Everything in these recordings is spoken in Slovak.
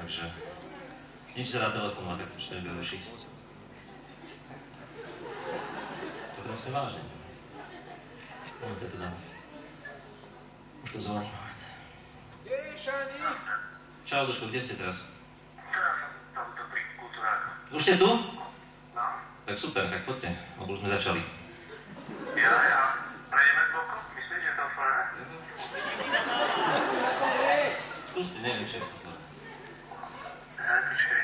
takže nič sa dá telefónu, tak to bude rušiť. To je vlastne vážne. Poďte to dám. Už to zvoní moment. Čau, Duško, kde ste teraz? Už ste tu? No. Tak super, tak poďte, lebo už sme začali. Ja. Prejdeme bloku? Myslíš, že to fajn? Skúste, neviem, čo je to. Počkej,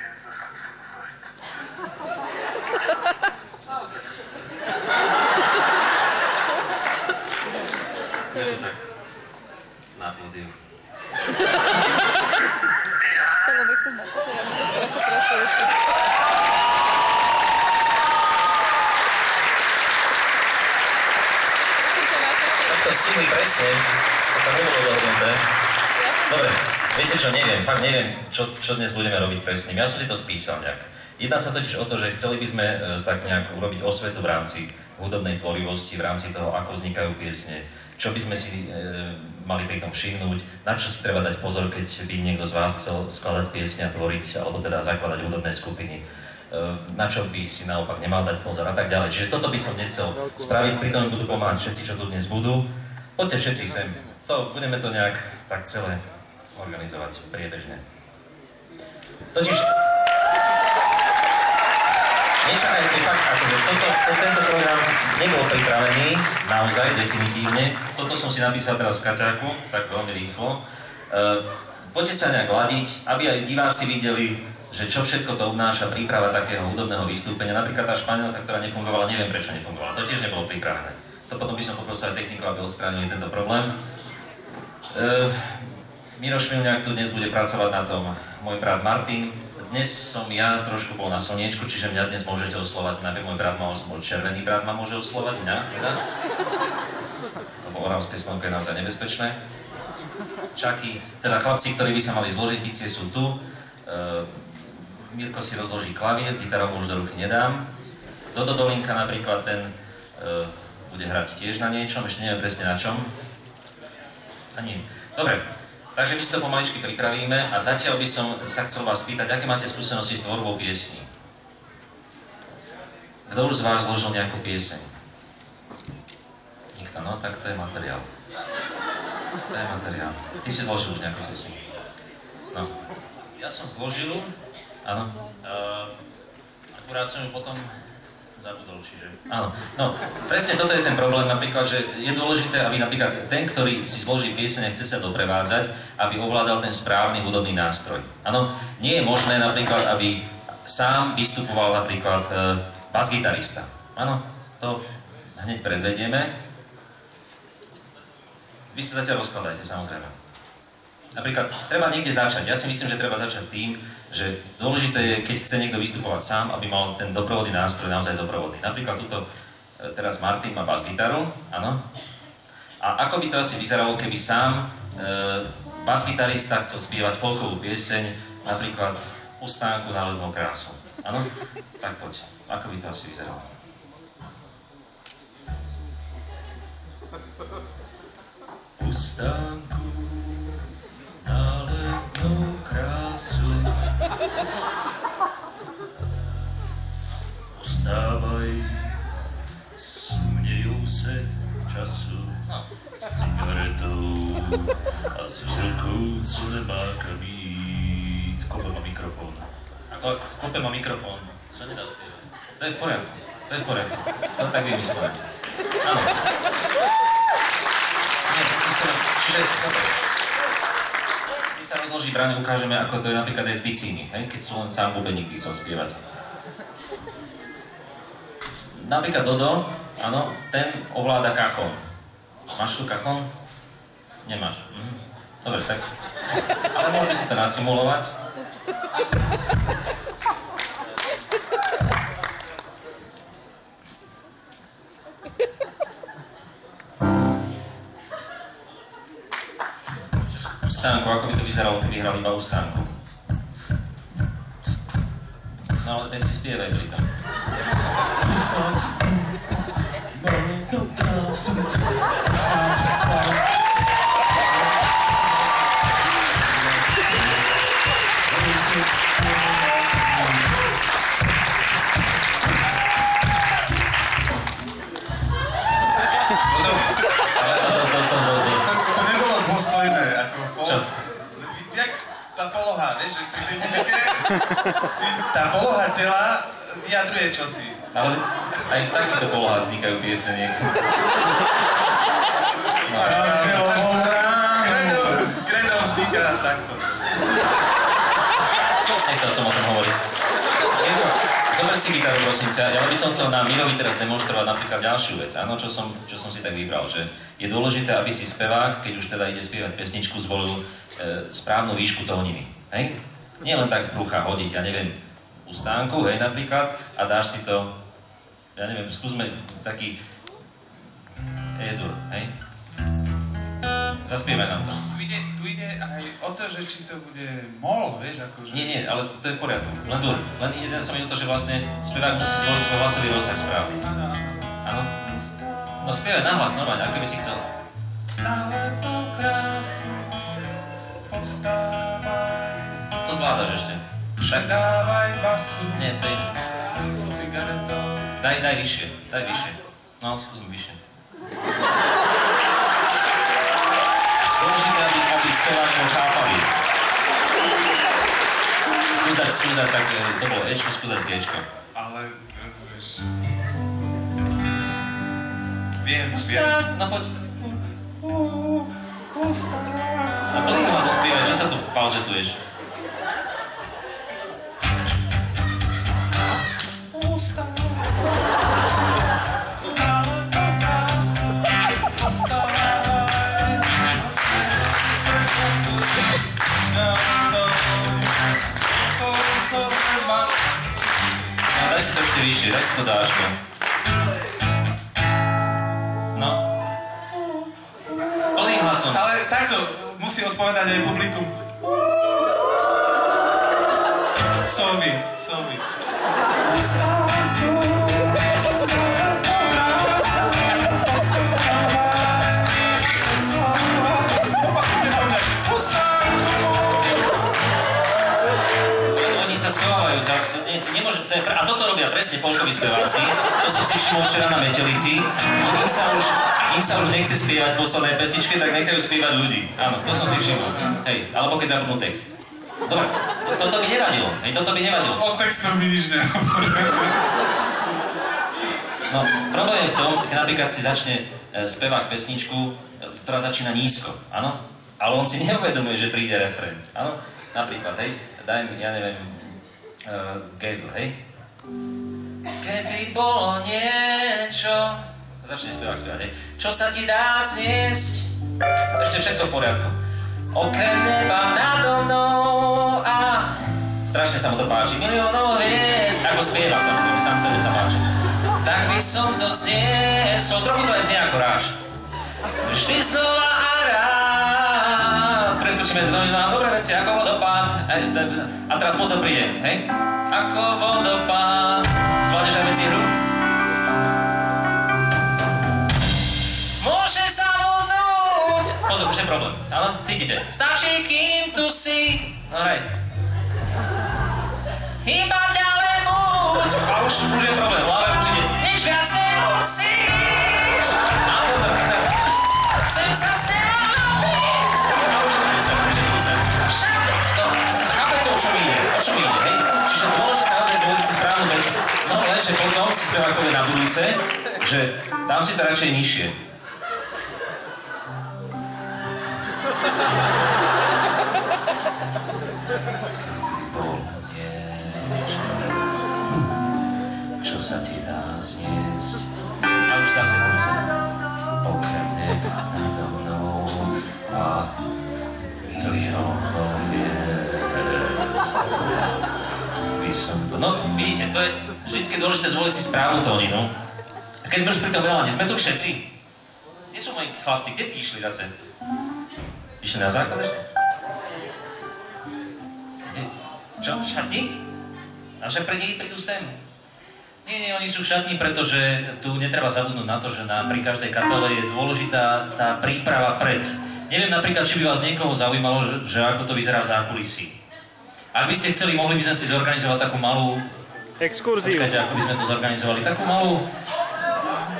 Sme to tak na pódiu. Lebo chcem na to, že ja mi to strašne ešte. Takto stihli presne, to nebolo dohodnuté. Dobre, viete čo, neviem, fakt neviem, čo dnes budeme robiť presne. Ja som si to spísal nejak. Jedná sa totiž o to, že chceli by sme tak nejak urobiť osvetu v rámci hudobnej tvorivosti, v rámci toho, ako vznikajú piesne, čo by sme si mali pri tom všimnúť, na čo si treba dať pozor, keď by niekto z vás chcel skladať piesne a tvoriť, alebo teda zakladať hudobné skupiny, na čo by si naopak nemal dať pozor a tak ďalej. Čiže toto by som dnes chcel spraviť, pri tom budú pomáhať všetci, čo tu dnes budú. Poďte všetci sem, budeme to nejak tak celé organizovať priebežne. Totiž nečakajte fakt, akože tento program nebol pripravený, naozaj, definitívne. Toto som si napísal teraz v kaťáku, tak veľmi rýchlo. Poďte sa nejak ladiť, aby aj diváci videli, že čo všetko to obnáša príprava takého hudobného vystúpenia. Napríklad tá španielka, ktorá nefungovala, neviem prečo nefungovala, to tiež nebolo pripravené. To potom by som poprosil technikov, aby odstránili tento problém. Miro Šmilňák tu dnes bude pracovať na tom, môj brat Martin. Dnes som ja trošku bol na slniečku, čiže mňa dnes môžete oslovať. Najprv môj brat červený brat ma môže oslovať, mňa, teda? Lebo oravské slnko je naozaj nebezpečné. Čaky, teda chlapci, ktorí by sa mali zložiť bicie, sú tu. Mirko si rozloží klavír, gitaru už do ruky nedám. Dodo Dolinka napríklad, ten bude hrať tiež na niečom, ešte neviem presne na čom. Ani. Dobre. Takže my si to pomaličky pripravíme a zatiaľ by som sa chcel vás spýtať, aké máte skúsenosti s tvorbou piesní? Kto už z vás zložil nejakú pieseň? Nikto, no tak to je materiál. To je materiál. Ty si zložil už nejakú pieseň? No. Ja som zložil, áno. Akurát som ju potom zabudol, čiže... Áno, no, presne toto je ten problém napríklad, že je dôležité, aby napríklad ten, ktorý si zloží pieseň a chce sa doprevádzať, aby ovládal ten správny hudobný nástroj. Áno, nie je možné napríklad, aby sám vystupoval napríklad basgitarista. Áno, to hneď predvedieme. Vy sa zatiaľ rozkladajte, samozrejme. Napríklad, treba niekde začať. Ja si myslím, že treba začať tým, že dôležité je, keď chce niekto vystupovať sám, aby mal ten doprovodný nástroj naozaj doprovodný. Napríklad tuto teraz Martin má bas-gitaru, áno. A ako by to asi vyzeralo, keby sám bas-gitarista chcel spievať folkovú pieseň, napríklad Pustánku na lednú krásu. Áno? Tak poď. Ako by to asi vyzeralo? Pustánku na letnou krásu. Ustávaj, smějou se času s cigaretou a s žilkou, co nemá kamít. Kope má mikrofon. Kope má mikrofon. Co nedá zpěvat? To je v poriadku. To je v poriadku. To tak vymyslené. Áno. Čiže keď sa rozloží bráne, ukážeme, ako to je napríklad aj s bicími, keď sú len sám bubeník chcel spievať. Napríklad Dodo, áno, ten ovláda kachon. Máš tu kachon? Nemáš. Dobre, tak. Ale môžeme si to nasimulovať. Stánku, ako by to vyzeralo, keby hrali iba Stánku. No ale dnes si spievaj pri tom. tá poloha, vieš, že pri tej muzike, tá poloha tela vyjadruje čosi. Ale aj v takýchto polohách vznikajú piesne niekedy. No. Kredo vzniká takto. Nechcel som o tom hovoriť. Zober si gitaru, prosím ťa. Ja by som chcel na Mirovi teraz demonstrovať napríklad ďalšiu vec, áno, čo som si tak vybral, že je dôležité, aby si spevák, keď už teda ide spievať pesničku, zvolil správnu výšku tóniny. Hej? Nie len tak z brucha hodiť, ja neviem, u stánku, hej, napríklad, a dáš si to, ja neviem, skúsme taký E-dur, hej? Zaspievaj nám to. Tu ide aj o to, že či to bude mol, vieš, akože... Nie, ale to je v poriadku. Len dur. Len ide som o to, že vlastne spevák musí zvoliť svoj hlasový rozsah správny. Áno. No spievaj nahlas, normálne, ako by si chcel. Nalevo krásu, postávaj. To zvládaš ešte. Dávaj basu. Nie, to je iné. S cigaretou. Daj vyššie, daj vyššie. No, skúsme vyššie. Dôležité, aby spevák bol chápavý. Skúsať tak, to bolo Ečko, skúsať Gčko. Ale, vieš... Viem. No poď. A podľa ma som spievaj, čo sa tu pauzetuješ? Daj si to ešte vyššie, daj si to dáčko. No. Plným hlasom. Ale takto musí odpovedať aj publikum. Sovi. Oni sa schovávajú, nemôže, a toto robia presne folkoví speváci. To som si všimol včera na Metelici, že im sa už nechce spievať v poslednej pesničke, tak nechajú spievať ľudí. Áno, to som si všimol. Hej, alebo keď zabudnú text. Dobre, toto by nevadilo. Hej, toto by nevadilo. O textom mi nič nehovorí. No, problém je v tom, keď napríklad si začne spevák pesničku, ktorá začína nízko, áno? Ale on si neuvedomuje, že príde refrén, áno? Napríklad, hej, daj mi, ja neviem, G-dur, hej? Keby bolo niečo... Začne spevák spievať, hej? Čo sa ti dá zniesť? Ešte všetko v poriadku. Okrem neba nado mnou a... Strašne sa mu to páči. Miliónov hviezd, ako spieva, samozrejme, sám sebe sa páči. Tak by som to zniesol, trochu to aj znie ako ráž. Vždy znova a rád. Preskočíme to na dobré veci, ako vodopád. A teraz pozor príde, hej? Ako vodopád. Zvládneš aj veci hru? Môže zabudnúť. Pozor, už je problém. Áno, cítite. Stačí, kým tu si. Alright. Iba ďalej buď. A už je problém, v hlave už ide. Nič viac nemusíš. A pozor, teraz. Chcem sa s teba napiť. A už je tu sem. Chápete, o čom ide, hej? Čiže dôležité naozaj zvoliť si správnu vec. No lenže potom si spevák povie na budúce, že dám si to radšej nižšie. Čo sa ti dá zniesť? A už zase budúce. Okrem neba nado mnou a miliónov hviezd. By som to... No, vidíte, to je vždycky dôležité zvoliť si správnu tóninu. A keď sme už pri tom veľa, sme tu všetci. Kde sú moji chlapci? Kde tí išli zase? Išli na základ ešte? Kde? Čo? V šatni? A však pre nich prídu sem. Nie, oni sú v šatni, pretože tu netreba zabudnúť na to, že pri každej kapele je dôležitá tá príprava pred. Neviem napríklad, či by vás niekoho zaujímalo, že ako to vyzerá v zákulisí. Ak by ste chceli, mohli by sme si zorganizovať takú malú... Exkurziu. Počkajte, ako by sme to zorganizovali. Takú malú...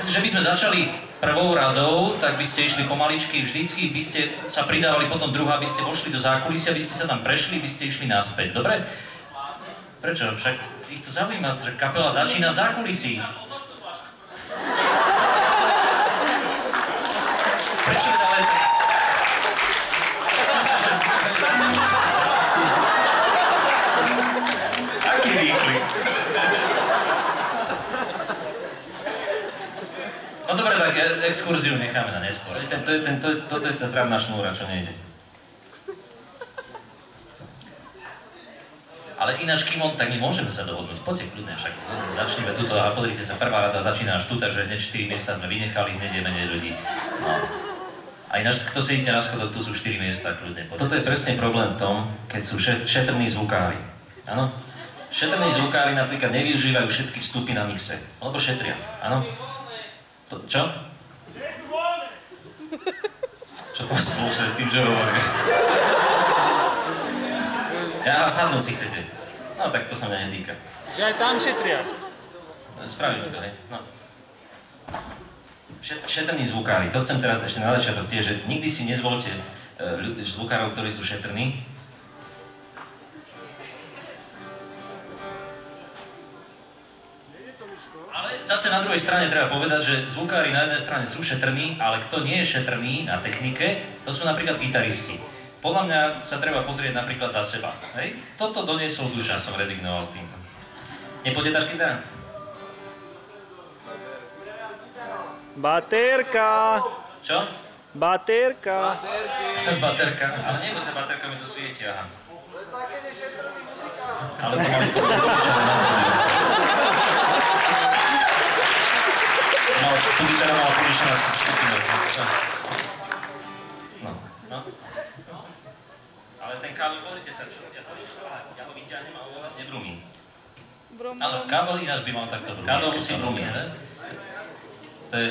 Že by sme začali prvou radou, tak by ste išli pomaličky, vždycky by ste sa pridávali potom druhá, by ste vošli do zákulisia, by ste sa tam prešli, by ste išli naspäť, dobre? Prečo? Však ich to zaujíma, že kapela začína v zákulisí. Prečo ale... Aký rýchly. No dobre, tak exkurziu necháme na neskôr. Toto je tá zradná šnúra, čo nejde. Ale ináč, kým on, tak my môžeme sa dohodnúť. Poďte kľudne, však začneme tuto a pozrite sa, prvá rada začína až tu, takže hneď 4 miesta sme vynechali, hneď je menej ľudí. No. A ináč, kto sedíte na schodoch, tu sú 4 miesta, kľudne. Toto je presne problém v tom, keď sú šetrní zvukári. Áno? Šetrní zvukári napríklad nevyužívajú všetky vstupy na mixe, lebo šetria, áno? Čo? Čo to spolu s tým, že hovorím? Ja sadnúť si chcete. No tak to sa mňa netýka. Že aj tam šetria. Spravíme to, hej. No. Šetrní zvukári. To chcem teraz ešte na začiatok tiež, že nikdy si nezvolte zvukárov, ktorí sú šetrní. Ale zase na druhej strane treba povedať, že zvukári na jednej strane sú šetrní, ale kto nie je šetrný na technike, to sú napríklad gitaristi. Podľa mňa sa treba pozrieť napríklad za seba. Hej? Toto doniesol duša, som rezignoval s týmto. Nepôjde tá gitara? Baterka! Čo? Baterka! Baterka. Ale nebude baterka, mi to svieti, aha. Ale to mali požičané na pódiu. Tu gitara mala požičaná s skupinou. No. Ale ten kábel, pozrite sa, čo ja ho vyťahnem a u vás nebrumí. Áno, kábel ináč by mal takto brumiť. Kábel musí brumiť, ne? To je...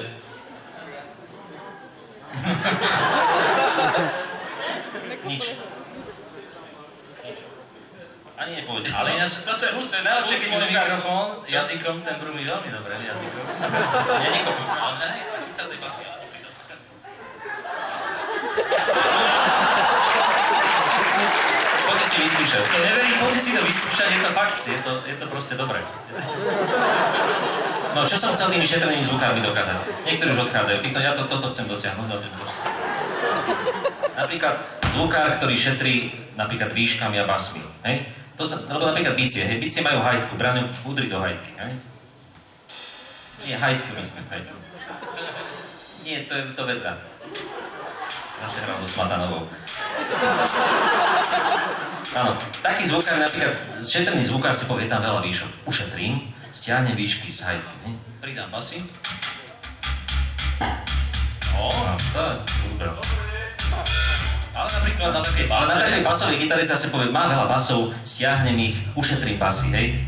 Nič. Ani nepôjde. Ale ináč, to sa musí, najlepšie, keď bude mikrofón, jazykom ten brumí veľmi dobre, jazykom. Ja nekopím, ale ne, sa tej pasuje. Poďte si vyskúšať. Keď neverím, poďte si to vyskúšať, je to fakt, je to proste dobré. No, čo som chcel tými šetrnými zvukármi dokázať? Niektorí už odchádzajú, ja toto chcem dosiahnuť. Napríklad zvukár, ktorý šetrí napríklad výškami a basmi, hej? Lebo napríklad bicie, hej? Bicie majú hajtku, braňu udri do hajtky, hej? Nie, hajtku myslím, hajtku. Nie, to je to vedľa. Zase hral so Smatanovou. Áno, taký zvukár, napríklad šetrný zvukár si povie, tam veľa výšok. Ušetrím, stiahnem výšky z hajtky, ne? Pridám basy. Tak, super. Ale napríklad na takej basovej gitare zase povie, má veľa basov, stiahnem ich, ušetrím basy, hej?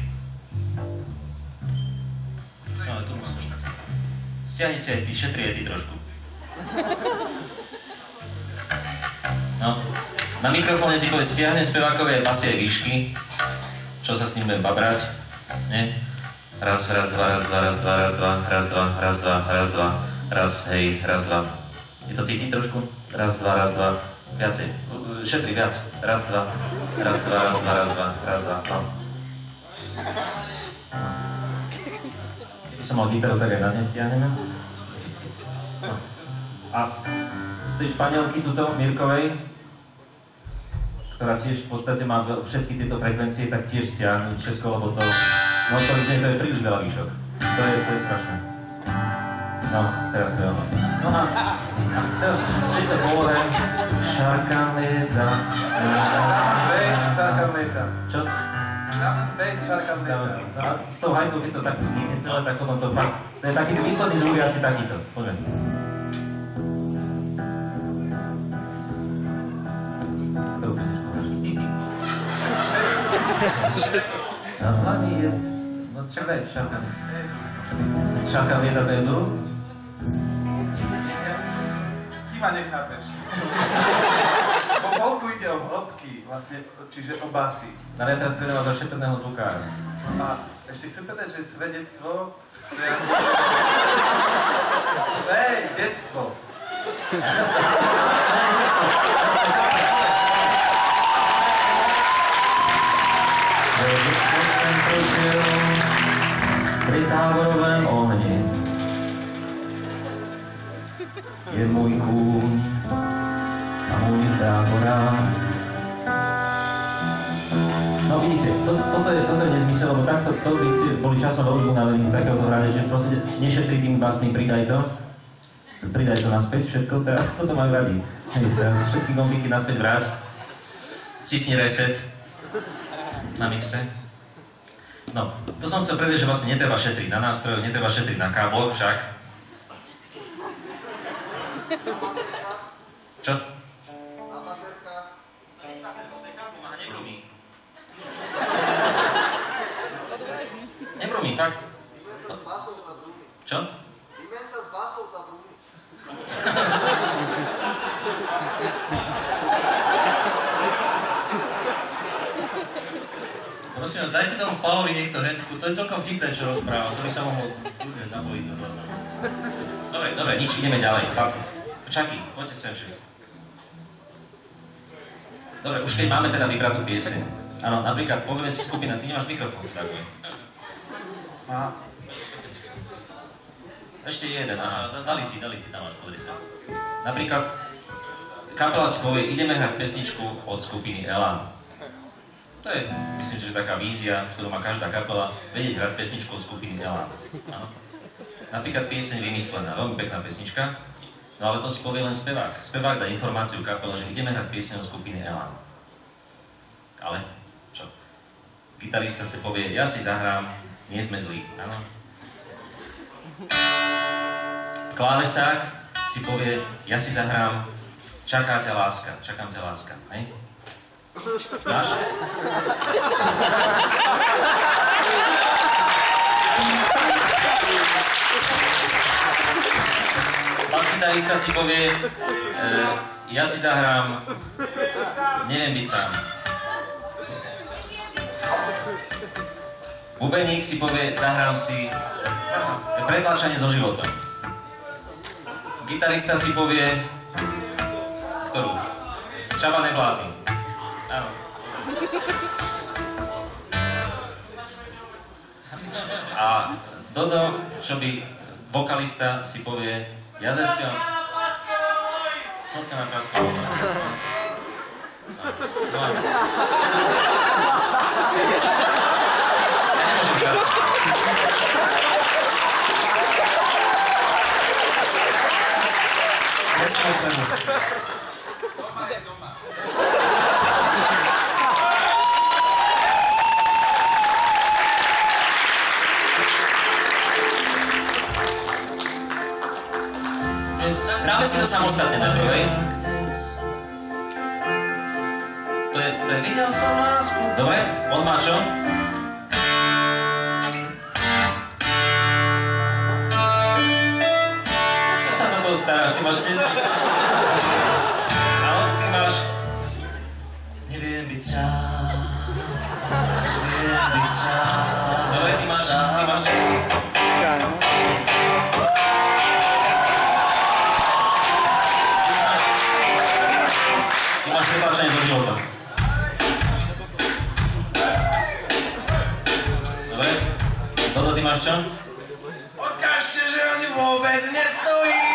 No, tu musíš tak. Stiahni si aj ty, šetri aj ty trošku. No, na mikrofóne si povie, stiahnem spevákové basy aj výšky, čo sa s ním budem babrať, ne? Raz, dva, hej, raz, dva. Je to cítiť trošku? Raz, dva, viacej, šetri viac, raz, dva, no. Keby som mal gitaru, tak aj na dne stiahneme. No. A z tej španielky tuto, Mirkovej, ktorá tiež v podstate má všetky tieto frekvencie, tak tiež stiahnuť všetko, lebo to... No to je príliš veľa výšok. To je strašné. No, teraz to je ono. No a teraz si to povolem. Šarkaneta. Bass, šarkaneta. Čo? Bass, šarkaneta. No a s tou hajkou, keď to takto zníte celé, tak potom to fakt... To je takýto výsledný zvuk, asi takýto. Poďme. Ktorú písničku máš? No hlavne je... No však daj, šarkan. Šarkan vieda za jednu? Ty ma nechápeš. polku ide o hĺbky, vlastne, čiže o basy. Ale ja teraz predávam do šetrného zvukára. A ešte chcem povedať, že svedectvo... Svedectvo. Pri táborovém ohni je môj kúň a môj táborák. No vidíte, toto je nezmysel, lebo takto by ste boli časom veľmi unavení z takéhoto hrania, že proste nešetri tým básnym, pridaj to naspäť, všetko, teda toto majú radi. Teraz všetky gombíky naspäť vráť, stisni reset na mixe. No, to som chcel povedať, že vlastne netreba šetriť na nástrojoch, netreba šetriť na kábloch však. Čo? Amatérka. Nebrumí. Nebrumí, fakt. Vymen sa s basou na brúmi. Čo? Vymen sa s basou na brúmi. Prosím vás, dajte tomu Pálovi niekto hendku, to je celkom vtipné, čo rozpráva, to by sa mohol ľudia zabojiť. Dobre, nič, ideme ďalej, chlapci. Čaky, poďte sem všetci. Dobre, už keď máme teda vybratú pieseň. Áno, napríklad povieme si skupina, ty nemáš mikrofón, ďakujem. Ešte jeden, aha, dali ti, tam máš, pozri sa. Napríklad, kapela si povie, ideme hrať pesničku od skupiny Elan. To je, myslím, že taká vízia, ktorú má každá kapela, vedieť hrať pesničku od skupiny Elan. Áno. Napríklad pieseň Vymyslená, veľmi pekná pesnička, no ale to si povie len spevák. Spevák dá informáciu kapele, že ideme hrať pieseň od skupiny Elan. Ale, čo? Gitarista si povie, ja si zahrám, nie sme zlí, áno. Klávesák si povie, ja si zahrám, čakám ťa láska, hej? Znáš? Basgitarista si povie, ja si zahrám, neviem byť sám. Bubeník si povie, zahrám si pretlačanie so životom. Gitarista si povie, ktorú? Čaba neblázni. Áno. A Dodo, čo by vokalista si povie, ja zaspievam. Smotka na krásku. Ja nemôžem grať. Dáme si to samostatne najprv, hej? To je videl som lásku. Dobre, on má čo? Čo sa do toho staráš? Ty máš... Áno, ty máš... Neviem byť sám. Dobre, ty máš čo? Pretlačanie do života. Dobre? Toto ty máš čo? Odkážte, že oni vôbec nestojí!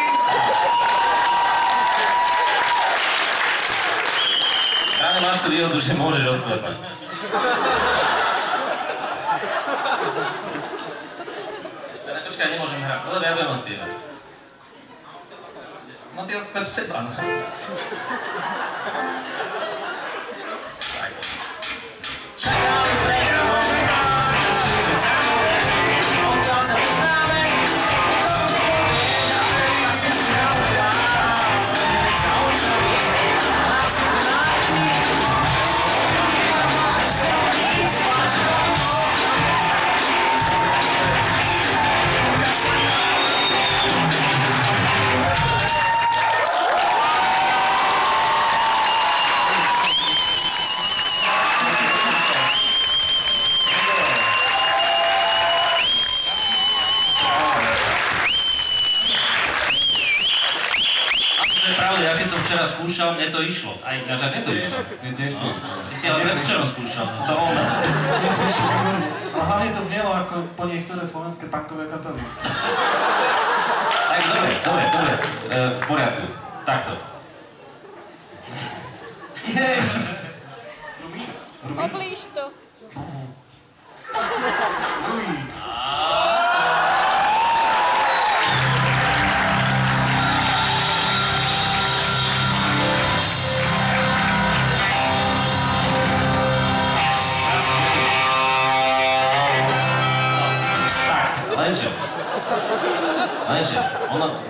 Ráno máš tú výhodu, že môžeš odklepať. Teda počkaj, nemôžem hrať. Dobre, ja budem spievať. No ty odklep seba, no. mne to išlo. Aj mne to išlo. No. Ty si ale predvčerom skúšal. A hlavne to znelo ako po niektoré slovenské punkové kapely. Tak, dobre. V poriadku. Takto. Oblíž to. Lenže,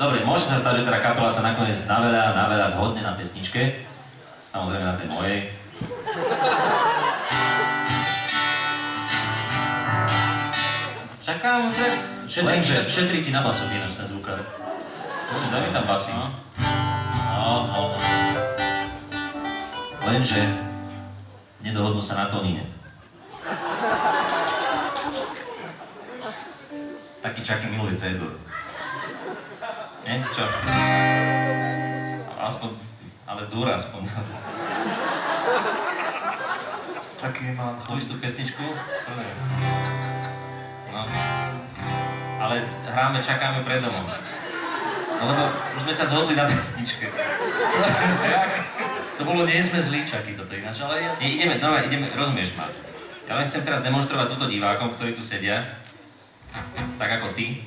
dobre, môže sa stať, že teda kapela sa nakoniec na veľa zhodne na pesničke. Samozrejme na tej mojej. Čakám, že šetrí ti na basoch ináč ten zvukár. Daj mi tam basy. No. Lenže, nedohodnú sa na tónine. Taký Čaky miluje C-dur. Nie? Čo? Aspoň, ale dur aspoň. Taký mám. Tú istú pesničku? No. Ale hráme, čakáme pred domom. No lebo už sme sa zhodli na pesničke. Jak? To bolo, nie sme zlí, Čaky, toto ináč, ale ideme, rozumieš ma. Ja len chcem teraz demonstrovať túto divákom, ktorí tu sedia. Tak ako ty.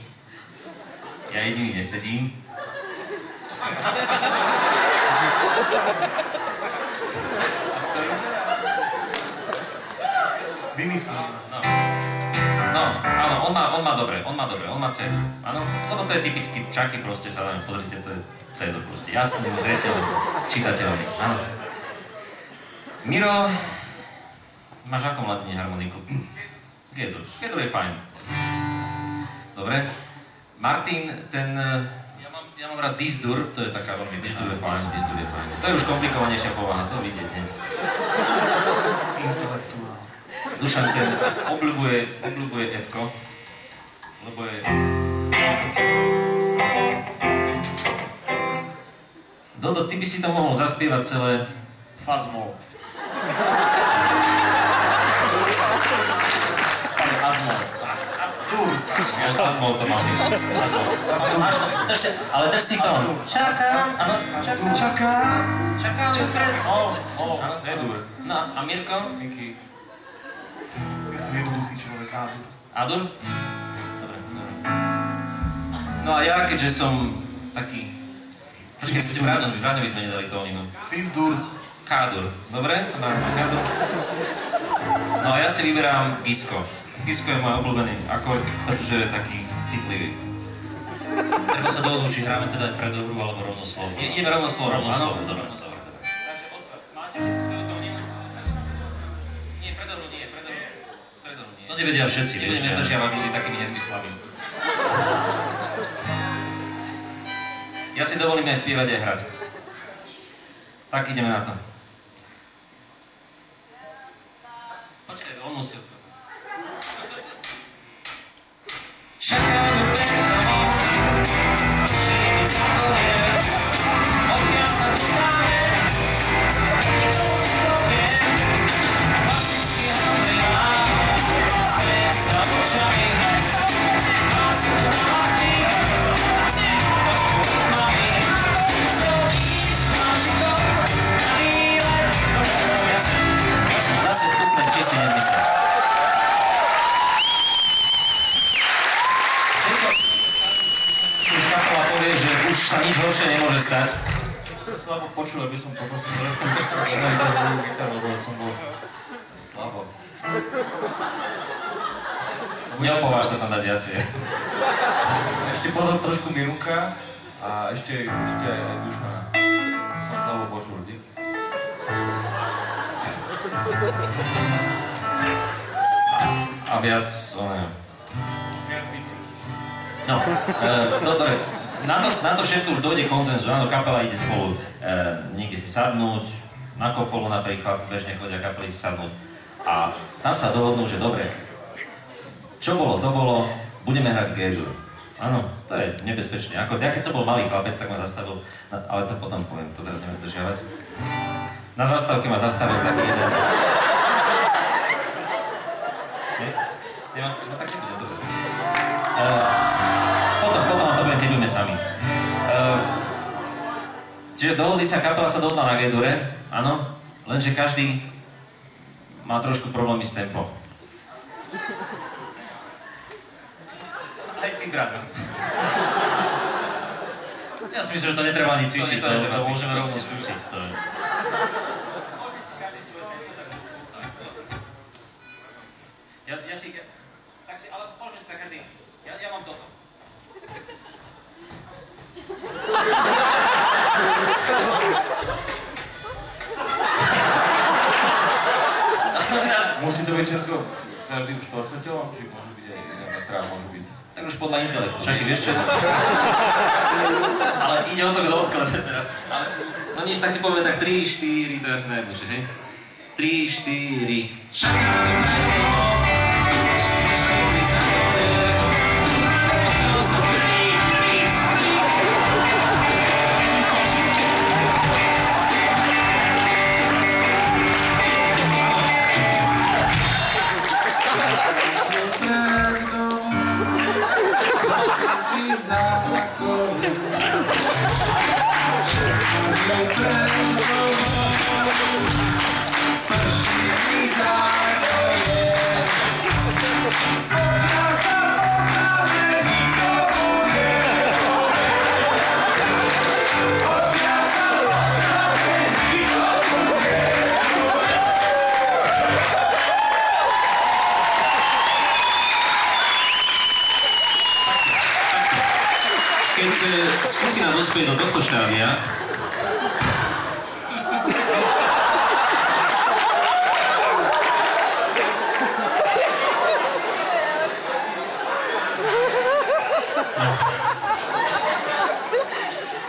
Ja jediný nesedím. Vymyslím. No, áno, on má C. Áno, lebo to je typicky Čaky, proste sa dáme, pozrite, to je C proste. Jasný, zreteľný, čitateľný, áno. Miro, máš ako mladine harmoniku? G-dur je fajn. Dobre. Martin, ten... Ja mám rád Dis-dur, to je taká veľmi... Dis-dur je fajn. To je už komplikovanejšia povaha, to vidieť hneď. Intelektuál. Dušan ten obľubuje F-ko, lebo je... Dodo, ty by si to mohol zaspievať celé... Fazmol. Asmol to mám. Ale drž si to. Čakám, áno. Čakám. Áno, E-dur. No a Mirko? Miky. Ja som jednoduchý človek, A-dur. A-dur? Dobre. No a ja, keďže som taký... Počkej, vrátne by sme nedali tóninu. Cis-dur. K-dur. Dobre? K-dur. No a ja si vyberám Gisko. Gisko je môj obľúbený akord, pretože je taký citlivý. Treba sa dohodnúť, či hráme teda predohru alebo rovno slovo. Ideme rovno slovo, áno? Dobre. Takže máte všetci svoju tóninu? Nie, predohru nie. To nevedia všetci, nebudeme nestršiavať ľudí takými nezmyslami. Ja si dovolím aj spievať, aj hrať. Tak ideme na to. Počkaj, on musí... Sa nič horšie nemôže stať. Som sa slabo počul, aby som poprosil trošku gitaru, lebo som bol slabo. Neopováž sa tam dať viacej. Ešte potom trošku Mirunka a ešte aj Dušana. Som slabo počul, dík. A viac, Viac bicí. no, dobre. Na to všetko už dojde koncenzu, áno, kapela ide spolu niekde si sadnúť, na kofolu napríklad, bežne chodia kapely si sadnúť a tam sa dohodnú, že dobre, čo bolo, to bolo, budeme hrať G-dur. Áno, to je nebezpečné. Ja keď som bol malý chlapec, tak ma zastavil, ale to potom poviem, to teraz neviem zdržiavať. Na zastávke ma zastavil taký jeden. No tak si to nedobre. Potom to budem, keď budeme sami. Čiže dohodli sa, kapela sa dohodla na G-dure, áno, lenže každý má trošku problémy s tempom. Aj týkrát. Ja si myslím, že to netreba ani cvičiť, to môžeme rovno skúsiť. Ja si... Tak si, ale poďme si tak každý. Ja mám toto. Musí to byť všetko každým štvorceťom, či môžu byť aj nejaká strana, môžu byť? Tak už podľa intelektu. Čakaj, vieš čo? Ale ide o to, kto odklade teraz. Ale, no nič, tak si povieme tak 3, 4, to je asi najjednejšie, hej? 3, 4...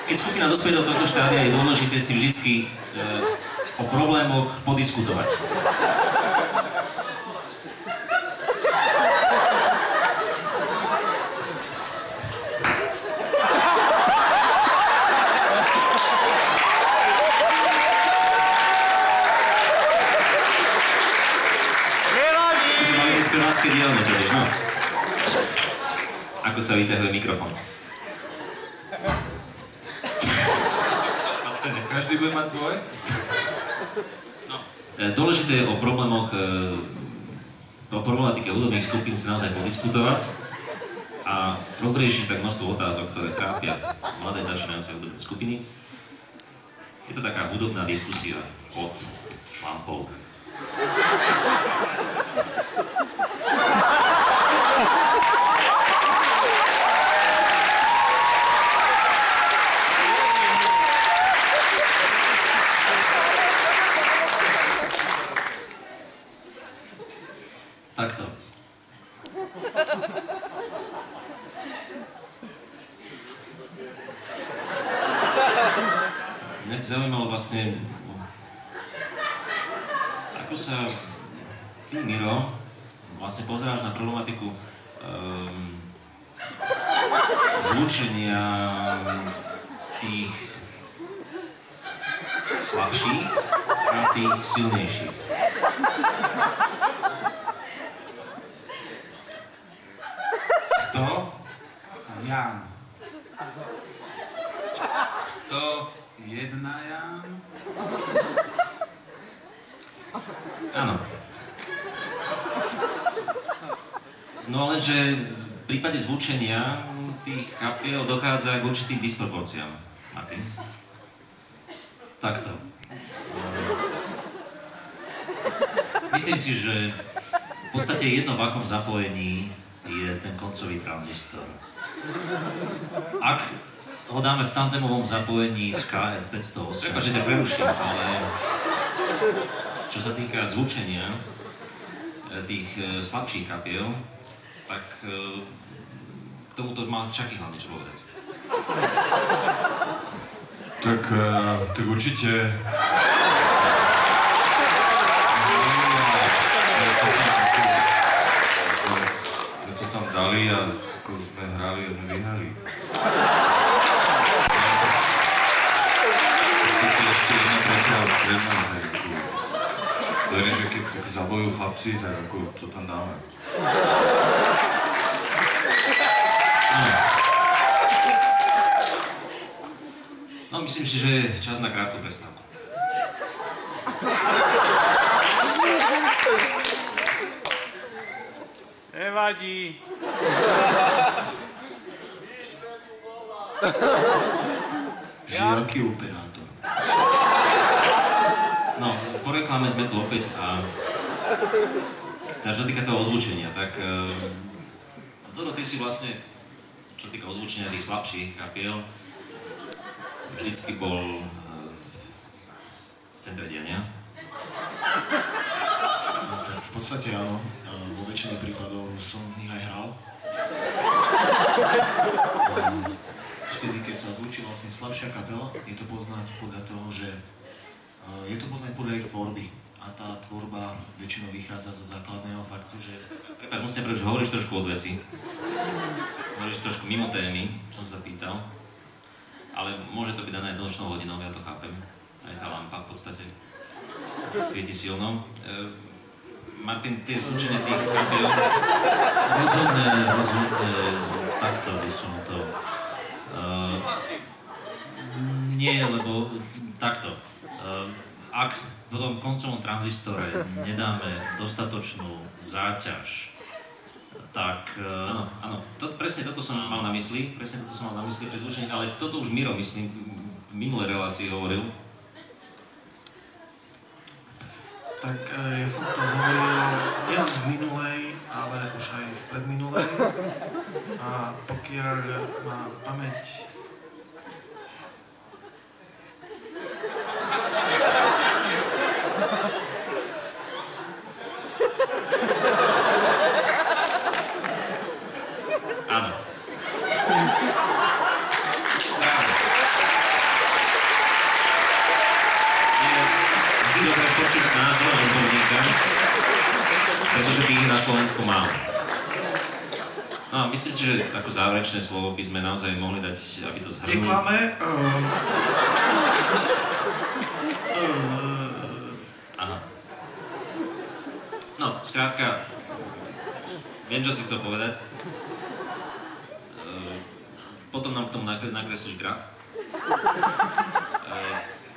Keď skupina dospie do tohto štádia, je dôležité si vždycky o problémoch podiskutovať. Spevácké dielne totiž, no. Ako sa vyťahuje mikrofón. Každý bude mať svoj? No. Dôležité je o problémoch, o problematike hudobných skupín si naozaj podiskutovať a rozriešiť tak množstvo otázok, ktoré trápia mladé začínajúce hudobné skupiny. Je to taká hudobná diskusia pod lampou. Takto. Mňa zaujímalo vlastne, ako sa ty, Miro, vlastne pozeráš na problematiku zlúčenia tých slabších a tých silnejších. Jan. 101 Jan. Áno. No lenže v prípade zvučenia tých kapiel dochádza k určitým disproporciám. Martin. Takto. Myslím si, že v podstate jedno v akom zapojení je ten koncový tranzistor. Ak ho dáme v tandemovom zapojení z KF508, prepačte, preruším, ale čo sa týka zvučenia tých slabších kapiel, tak k tomuto má Čaky hlavne čo povedať. Tak určite... To tam dali a ako sme hrali a sme vyhrali. Ešte jedna tretia odpremná, tak ako... Verím, že keď tak zabojujú chlapci, tak ako to tam dáme. No, myslím si, že je čas na krátku prestávku. Nevadí. Žiroký operátor. No, po reklame sme tu opäť a... čo sa týka toho ozvučenia, tak... Toto ty si vlastne, čo sa týka ozvučenia tých slabších kapiel, vždycky bol v centre diania. No, tak v podstate áno, vo väčšine prípadov som v nich aj hral. Vtedy, keď sa zvučí vlastne slabšia kapela, je to poznať podľa toho, že je to poznať podľa ich tvorby. A tá tvorba väčšinou vychádza zo základného faktu, že... Prepáč, musím povedať, že hovoríš trošku od veci. Hovoríš trošku mimo témy, čo som sa pýtal. Ale môže to byť dané nočnou hodinou, ja to chápem. Aj tá lampa v podstate svieti silno. Martin, tie zvučenia tých kapiel... Rozhodne, takto by som to... Nie, lebo takto. Ak v tom koncovom tranzistore nedáme dostatočnú záťaž, tak... Áno, presne toto som mal na mysli, pri zvučení, ale toto už Miro, myslím, v minulej relácii hovoril. Tak ja som to hovoril nielen v minulej, ale už aj v predminulej. A pokiaľ má pamäť... Áno. Je vždy dobré počuť názor odborníka, pretože by ich na Slovensku málo. No a myslím si, že ako záverečné slovo by sme naozaj mohli dať, aby to zhrnul. Neklame. Áno. No, skrátka, viem, čo si chcel povedať. Potom nám k tomu nakreslíš graf.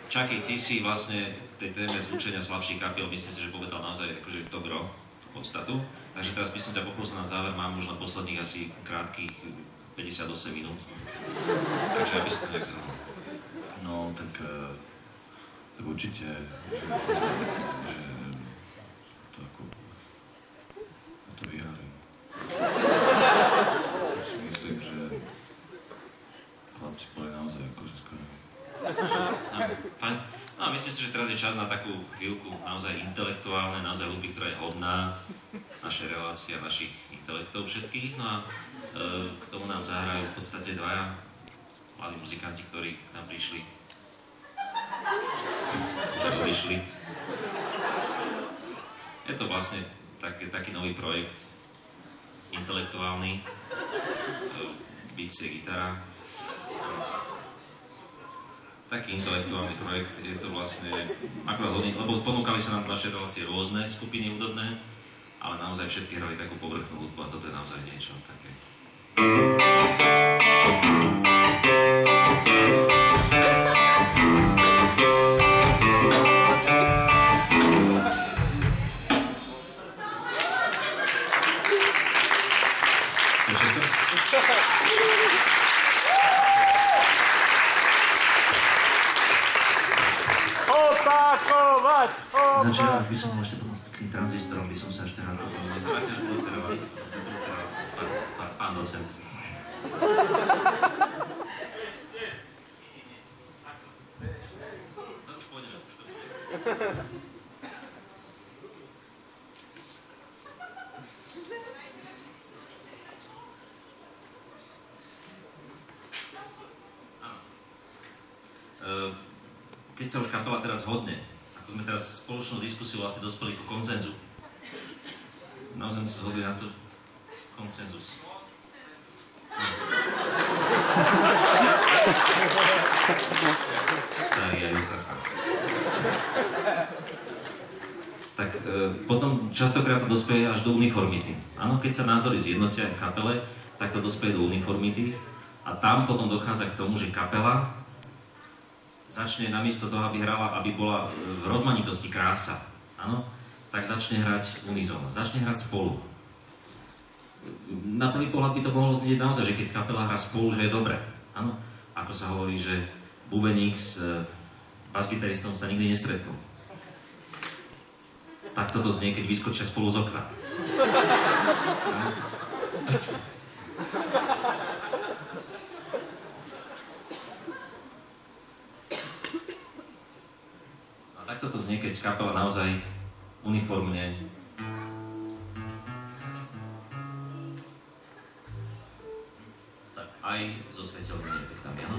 Čakej, ty si vlastne k tej téme zvučenia slabších kapiel, myslím si, že povedal naozaj akože to gro, podstatu. Takže teraz by som ťa poprosil na záver, mám už na posledných asi krátkých 58 minút. Takže aby si to nejak zhrnul. No, tak určite, že to ako... to vyhrali. Myslím, že chlapci boli naozaj akože skoro. Fajn. No a myslím si, že teraz je čas na takú chvíľku naozaj intelektuálne, naozaj hudby, ktorá je hodná našej relácie a našich intelektov všetkých. No a k tomu nám zahrajú v podstate dvaja mladí muzikanti, ktorí k nám prišli. Že odišli. Je to vlastne taký nový projekt, intelektuálny, bicie, gitara. Taký intelektuálny projekt, je to vlastne akorát hodný, lebo ponúkali sa nám v našej relácie rôzne skupiny hudobné, ale naozaj všetky hrali takú povrchnú hudbu a toto je naozaj niečo také. Znači, ak by som ešte potom s tým tranzistorom, by som sa ešte rád potom... Pán docent. No už pôjdeme, Keď sa už kapela teraz hodne, ako sme teraz spoločnú diskusiu vlastne dospeli ku konsenzu. Naozaj sa zhodli na to konsenzus. Tak potom častokrát to dospeje až do uniformity. Áno, keď sa názory zjednotia v kapele, tak to dospeje do uniformity a tam potom dochádza k tomu, že kapela začne namiesto toho, aby hrala, aby bola v rozmanitosti krása, áno, tak začne hrať unizónne, začne hrať spolu. Na prvý pohľad by to mohlo znieť naozaj, že keď kapela hrá spolu, že je dobre, áno, ako sa hovorí, že bubeník s basgitaristom sa nikdy nestretnú. Tak toto znie, keď vyskočia spolu z okna. A takto to znie, keď kapela naozaj uniformne tak aj so svetelnými efektami, áno?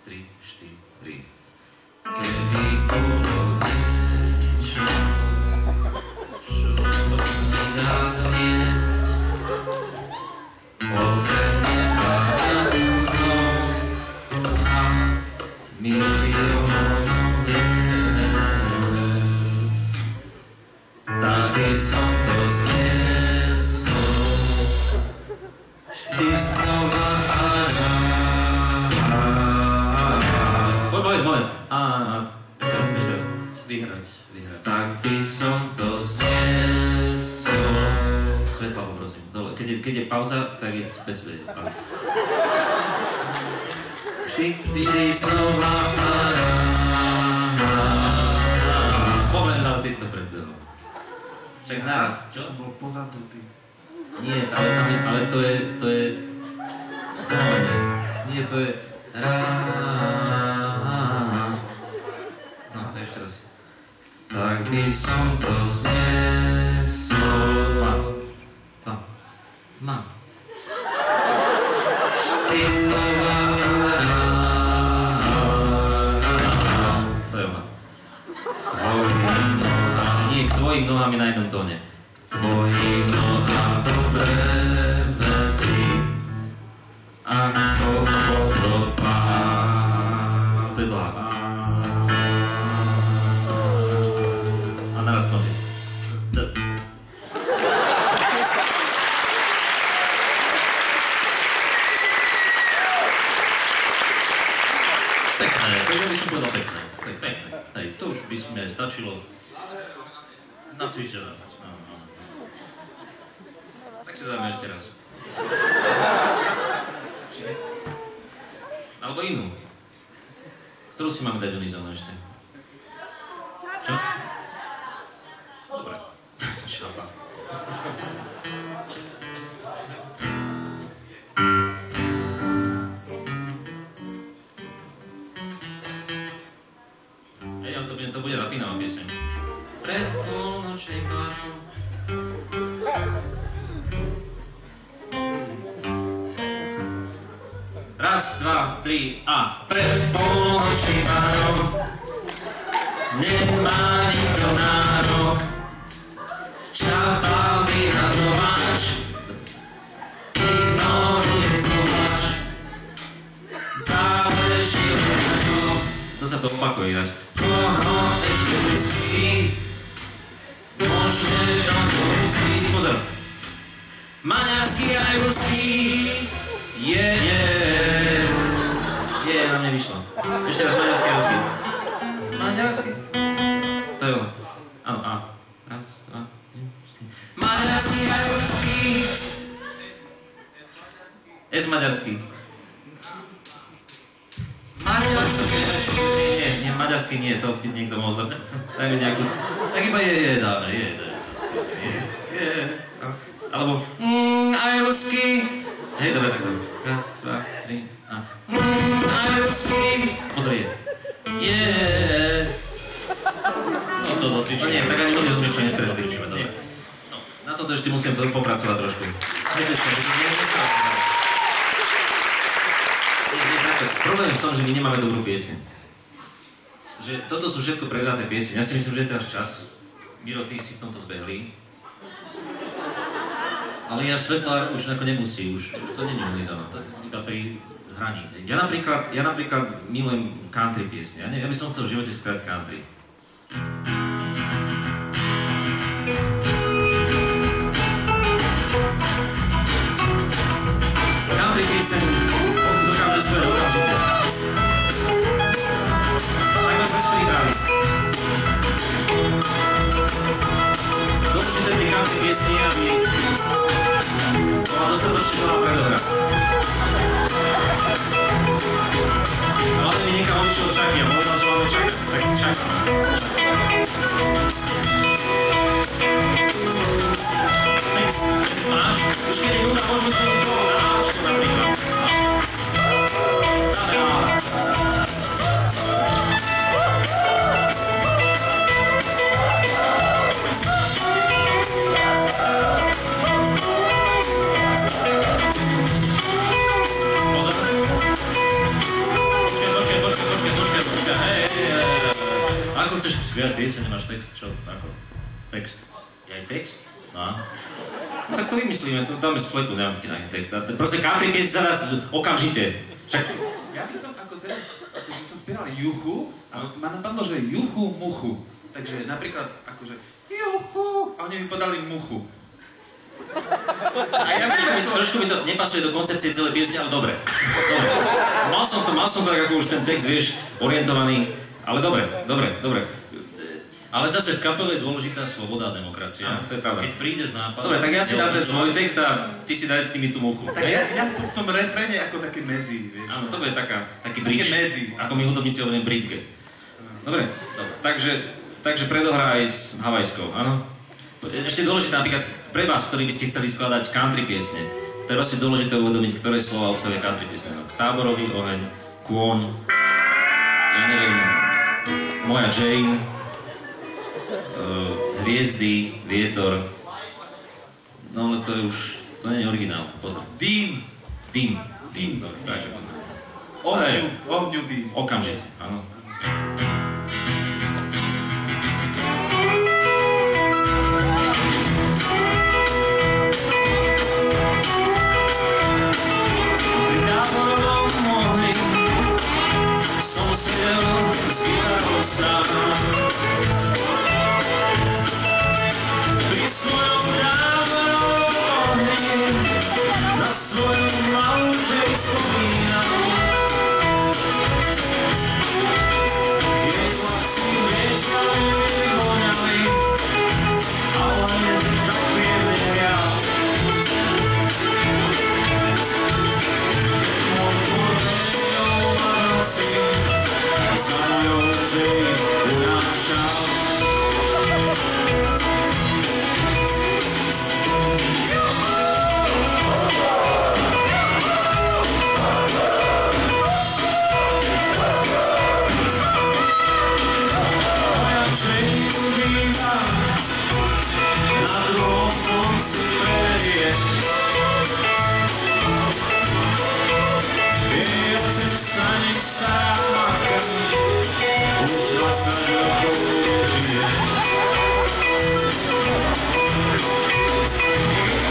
Tri, štyri. Kedy bolo niečo, čo si dá zniesť, okrene padnúnou a miliónom miest. Tak by som to zniesol, vždy znova a moment. Ešte raz. Vyhrať. Tak by som to zniesol. Svetla poprosím. Dole. Keď je pauza, tak je bez svetla. Vždy znova moment, ale ty si to predbehol. Čak naraz. Čo? Som bol pozadu, ty. Nie, ale to je spomalenie. Nie, to je no, ešte raz. Tak by som to zniesol. Dva. Mám. Vždy znova to je ona. Tvojim nohám, nie, k tvojim nohám je na jednom tóne. K tvojim nohám dobré veci. Ako vodopá. To je dlhá. A naraz končí. Pekné, to by som povedal pekné. Tak pekné. Hej, to už by sme stačilo nacvičené. Tak si to dáme ešte raz. Alebo inú. Ktorú si máme dať unizónu ešte? Čo? Dobre. Čapa. Hej, ale to bude napínavá pieseň. Pred polnočným párom. Raz, dva, tri a pred polnočným párom nemá nikto nárok. Čapal vyrazovač, ignoruje zlovač, záleží na ňom. To sa to opakuje ináč. Koho ešte musí, môže to musí. Pozor. Maďarský aj ruský. Je, nám nevyšlo. Ešte raz maďarský a ruský. Maďarský. To je ono. Áno, a. Raz, dva, tri, štyri. Maďarský a ruský. S maďarský. Maďarský. Nie, maďarský nie, to by niekto mohol zlepne. Tak nejakú. Tak iba dáme, je. Alebo aj ruský. Hej, dobre, tak dobre. Raz, dva, tri a... aj ruský. Pozri, je. No to docvičíme. Nie, tak ani ľudia sme nestretli. Nie. No, na toto ešte musím popracovať trošku. Problém je v tom, že my nemáme dobrú pieseň. Že toto sú všetko prehraté piesne. Ja si myslím, že je teraz čas, Miro, ty si v tomto zbehlý. Ale ja svetlár už ako nemusí, už to nie je ulizané, to je iba pri hraní. Ja napríklad milujem country piesne, ja by som chcel v živote spievať country. Country pieseň dokáže spievať okamžite. Tak vás bez prípravy. Dôležité pri country piesni je, aby bola dostatočne dlhá predohra. Hlavne mi nechá vodičov čaky a povedal, že máme čakať, tak čakáme. Text máš? Už keď je nuda, môžeme sa do toho náčku napríklad. Dáme Ako chceš spievať pieseň, nemáš text, čo? Ako? Text. Je aj text? No. No tak to vymyslíme, to dáme z fleku, nemám ti na text. Proste country pieseň sa dá okamžite. Však... Ja by som ako teraz, akože som spieval juchu, a ma napadlo, že juchu, muchu. Takže napríklad, akože juchu, a oni mi podali muchu. A ja trošku mi to nepasuje do koncepcie celej piesne, ale dobre. Mal som to tak ako už ten text, vieš, orientovaný. Ale dobre. Ale zase v kapele je dôležitá sloboda a demokracia. To je pravda. Keď príde z nápadu... Dobre, tak ja si dám ten svoj text a ty si daj s nimi tú muchu. Tak ja tu v tom refréne ako také medzi, vieš. Áno, to bude taký bridge. Také medzi. Ako my hudobníci hovoríme bridge. Dobre. Takže predohrá aj s havajskou, áno? Ešte dôležité napríklad pre vás, ktorí by ste chceli skladať country piesne. Teraz si dôležité uvedomiť, ktoré slova obsahuje country piesne. Táborový oheň, kôň, ja neviem, moja Jane, hviezdy, vietor. No ale to je už, to nie je originál, pozor. Dým. Dobre, takže. Ohňu dým. Okamžite, áno. Pri svojom táborom na svoju malúčej spomínam. Jej vlasy hviezdajú nevoňali, ale tak vieme ja. Keď môj porežil ma noci, za mojou žej unášal. Moja žej ubýva na druhom konci prérie. Jej otec sa nechá matka, už 20 rokov nežije.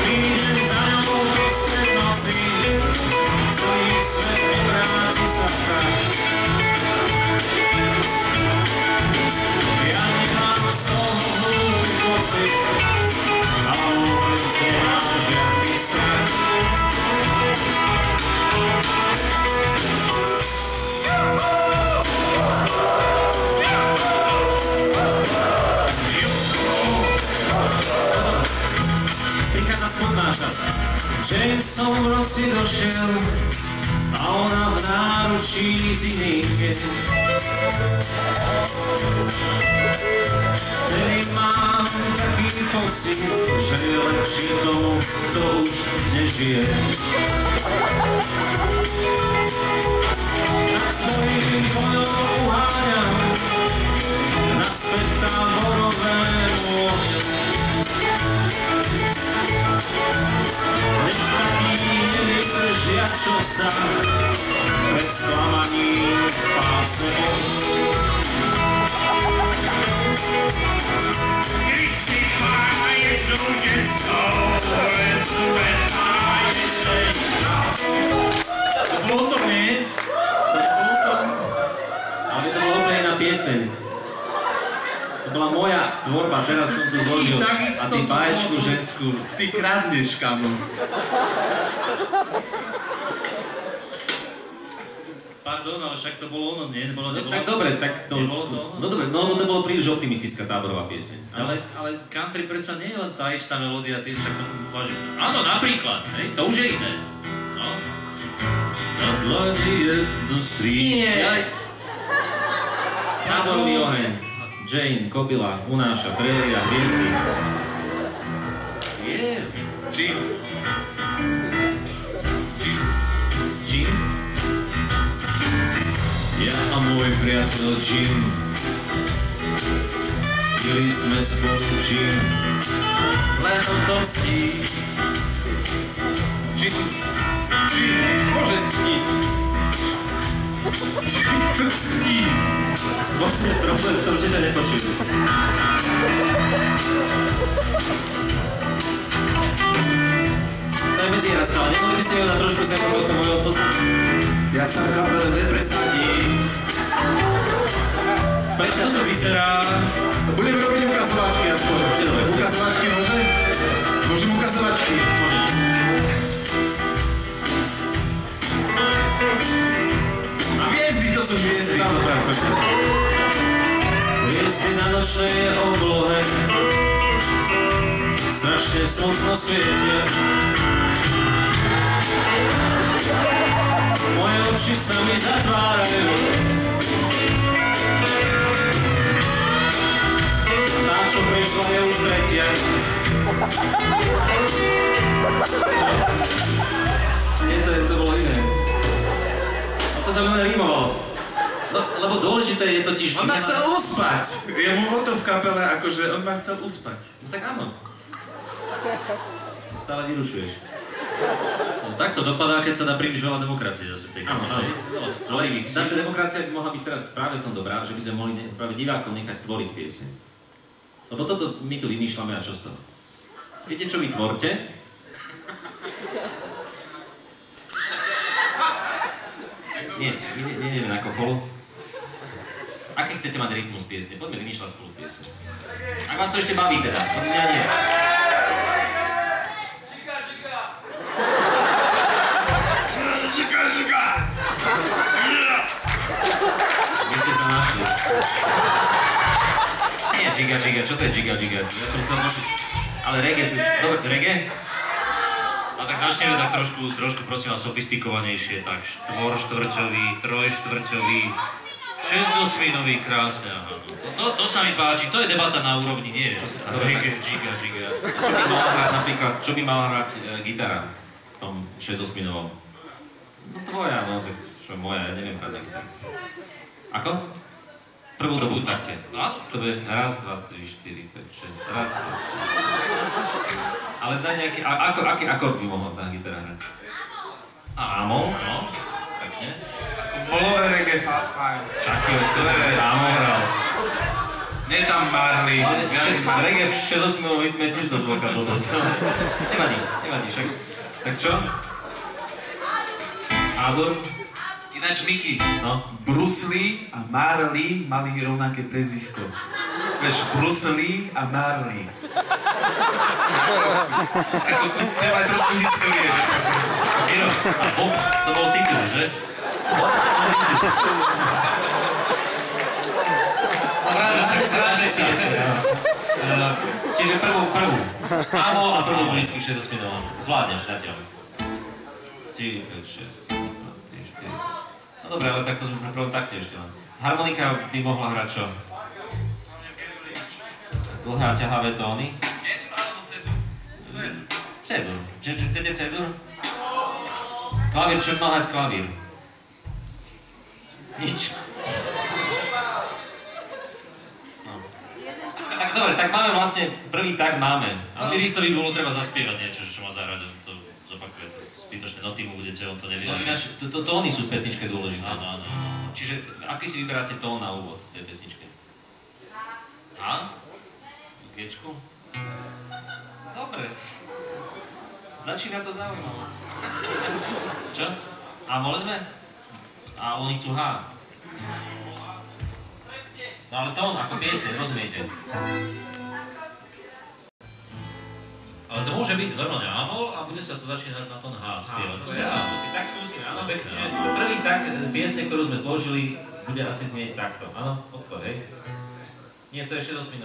Prídem za ňou do stred noci, celý svet obráti sa strach. Ja nemám z toho hlúpy pocit, a vôbec nemám žiadny strach. Prichádza smutná časť. Jane som v noci došiel a ona v náručí z iných vied. Vtedy mám taký pocit, že je lepšie tomu, kto už nežije. Tak svojím koňom uháňam naspäť k táborovému ohňu. Nech taký nevydržia, čo sa pred sklamaním pásne. pieseň. To bola moja tvorba, teraz som tu zložil. A ty báječnú ženskú. Ty kradneš, kamo. Pardon, ale však to bolo ono, nie? Tak dobre, tak to... No dobre, no lebo to bolo príliš optimistická táborová pieseň. Ale country predsa nie je len tá istá melódia, ty však to uvažujú. Áno, napríklad, hej, to už je iné. No. Na dlani jedno stríne. Táborový oheň. Jane, kobila, unáša, prelia, hviezdy. Yeah. Jim. Ja a môj priateľ Jim, pili sme spolu Jim, len o tom sní. Jim môže sniť. Jim sní. Vlastne problém v tom, že ťa nepočujú. To je medziera stále, nemohli by ste mi ho dať trošku sem do toho môjho poznať? Ja sa v kapele nepresadím. Predsa to vyzerá... Budem robiť ukazovačky aspoň. Dobre. Ukazovačky môže? Môžem ukazovačky? Môžeš. Hviezdy, to sú hviezdy. Hviezdy na nočnej oblohe strašne smutno svietia. Moje oči sa mi zatvárajú. Tá, čo prišla, je už tretia. To bolo iné. A to sa mňa rímovalo. Lebo dôležité je totiž... On ma chcel uspať. Ja mu o to v kapele, akože on ma chcel uspať. No tak áno. Stále vyrušuješ. No takto dopadá, keď sa dá príliš veľa demokracie zase v tej kamere. Zase demokracia by mohla byť teraz práve v tom dobrá, že by sme mohli práve divákom nechať tvoriť pieseň. Lebo toto my tu vymýšľame a čo z toho? Viete, čo vy tvorte? Nie, my nejdeme na kofolu. Aký chcete mať rytmus piesne? Poďme vymýšľať spolu pieseň. Ak vás to ešte baví teda, od mňa nie. Vy ste sa našli. Nie, džiga, čo to je džiga? Ja som chcel nošiť... Ale reggae, dobre, reggae? A tak začneme tak trošku prosím vás sofistikovanejšie, tak štvorštvrťový, trojštvrťový, 6-8-nový, krásne, aha. To sa mi páči, to je debata na úrovni, nie je. Reggae, džiga. Čo by mala hrať napríklad, gitara v tom 6-8-novom? No tvoja, no, čo moja, ja neviem hrať na gitaru. Ako? Prvú dobu v takte. Áno, to bude raz, 2, 3, 4, 5, 6, raz, 2. Ale daj nejaký, aký akord by mohol tá gitara hrať? Ámol, no, pekne. Bolové reggae, fajn. Čaký, Ámol hral. Nie tam Marley. Reggae v 6-8 rytme tiež dosť veľká blbosť. Nevadí, však. Tak čo? Ádur? Ináč, Miky, No. Bruce Lee a Marley mali rovnaké prezvisko. Vieš, Bruce Lee a Marley. Ako tu treba trošku histórie. Miro, a Bob, to bol titul, že? Čiže prvú. Áno, a prvú vždycky 6-8-novom. Zvládneš zatiaľ. 4, 5, 6. No dobre, ale tak to sme pri prvom takte ešte len. Harmonika by mohla hrať čo? Dlhé a ťahavé tóny? C-dur. Chcete C-dur? Klavír, čo mal hrať klavír? Nič. No. Tak dobre, tak máme vlastne, prvý tak máme. Ale Ristovi bolo treba zaspievať niečo, čo má zahrať, to zopakuje to. Zbytočné noty mu budete, on to nevie. No ináč, tóny sú v pesničke dôležité. Áno. Čiže, aký si vyberáte tón na úvod v tej pesničke? A? Gečku? Dobre. Začína to zaujímavé. Čo? A mohli sme? A oni chcú H. No ale tón ako pieseň, rozumiete? Ale to môže byť normálne A-moll a bude sa to začínať na tón H spievať. Tak skúsime, áno. Pekne. Čiže prvý tak pieseň, ktorú sme zložili, bude asi znieť takto. Áno, odklad, hej? Nie, to je 6/8.